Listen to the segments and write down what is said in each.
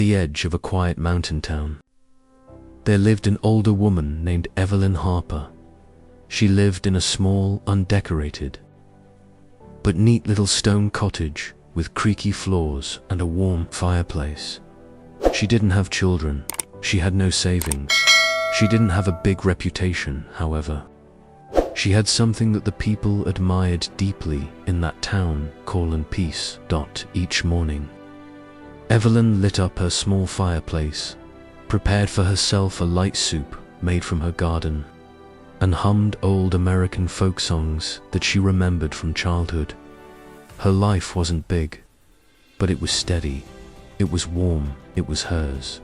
the edge of a quiet mountain town. There lived an older woman named Evelyn Harper. She lived in a small, undecorated, but neat little stone cottage with creaky floors and a warm fireplace. She didn't have children. She had no savings. She didn't have a big reputation, however. She had something that the people admired deeply in that town, calm and peace. Each morning, Evelyn lit up her small fireplace, prepared for herself a light soup made from her garden, and hummed old American folk songs that she remembered from childhood. Her life wasn't big, but it was steady. It was warm. It was hers.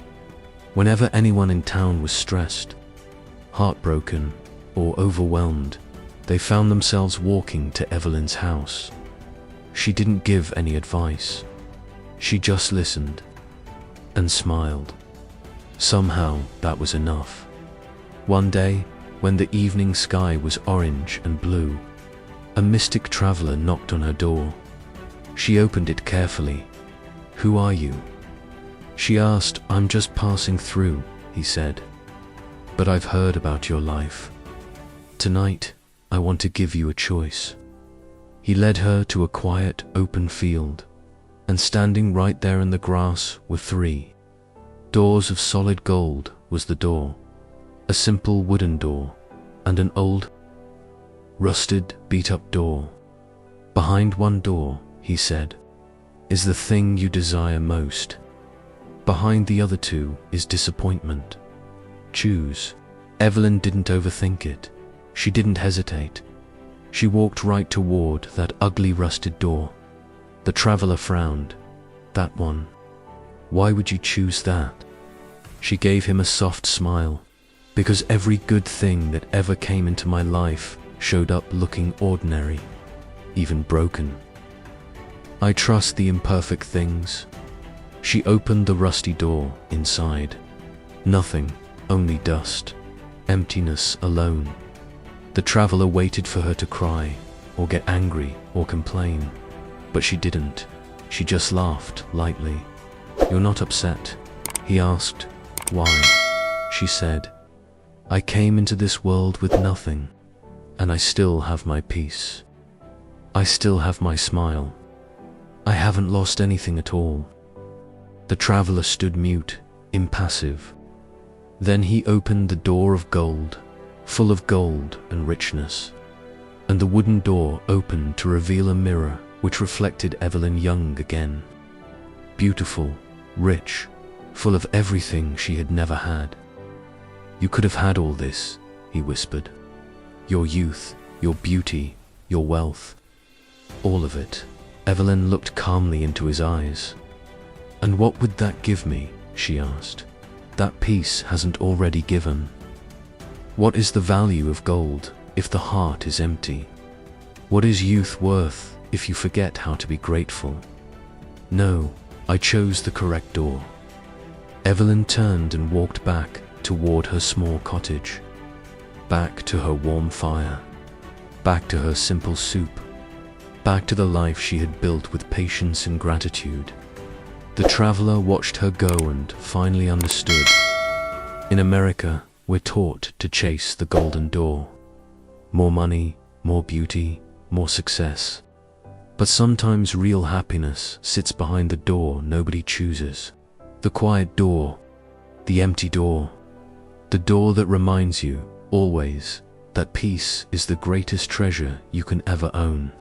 Whenever anyone in town was stressed, heartbroken, or overwhelmed, they found themselves walking to Evelyn's house. She didn't give any advice. She just listened and smiled. Somehow that was enough. One day, when the evening sky was orange and blue, a mystic traveler knocked on her door. She opened it carefully. "Who are you?" she asked. "I'm just passing through," he said. "But I've heard about your life. Tonight, I want to give you a choice." He led her to a quiet, open field, and standing right there in the grass were 3 doors of solid gold. Was the door, a simple wooden door, and an old, rusted, beat-up door. "Behind one door," he said, "is the thing you desire most. Behind the other 2 is disappointment. Choose." Evelyn didn't overthink it. She didn't hesitate. She walked right toward that ugly rusted door. The traveler frowned. "That one? Why would you choose that?" She gave him a soft smile. "Because every good thing that ever came into my life showed up looking ordinary, even broken. I trust the imperfect things." She opened the rusty door. Inside, nothing, only dust, emptiness alone. The traveler waited for her to cry, or get angry, or complain. But she didn't. She just laughed lightly. "You're not upset?" he asked. "Why?" she said. "I came into this world with nothing, and I still have my peace. I still have my smile. I haven't lost anything at all." The traveler stood mute, impassive. Then he opened the door of gold, full of gold and richness, and the wooden door opened to reveal a mirror which reflected Evelyn young again. Beautiful, rich, full of everything she had never had. "You could have had all this," he whispered. "Your youth, your beauty, your wealth. All of it." Evelyn looked calmly into his eyes. "And what would that give me?" she asked. "That peace hasn't already given. What is the value of gold if the heart is empty? What is youth worth if you forget how to be grateful?" "No, I chose the correct door." Evelyn turned and walked back toward her small cottage, back to her warm fire, back to her simple soup, back to the life she had built with patience and gratitude. The traveler watched her go and finally understood. In America, we're taught to chase the golden door. More money, more beauty, more success. But sometimes real happiness sits behind the door nobody chooses. The quiet door, the empty door, the door that reminds you, always, that peace is the greatest treasure you can ever own.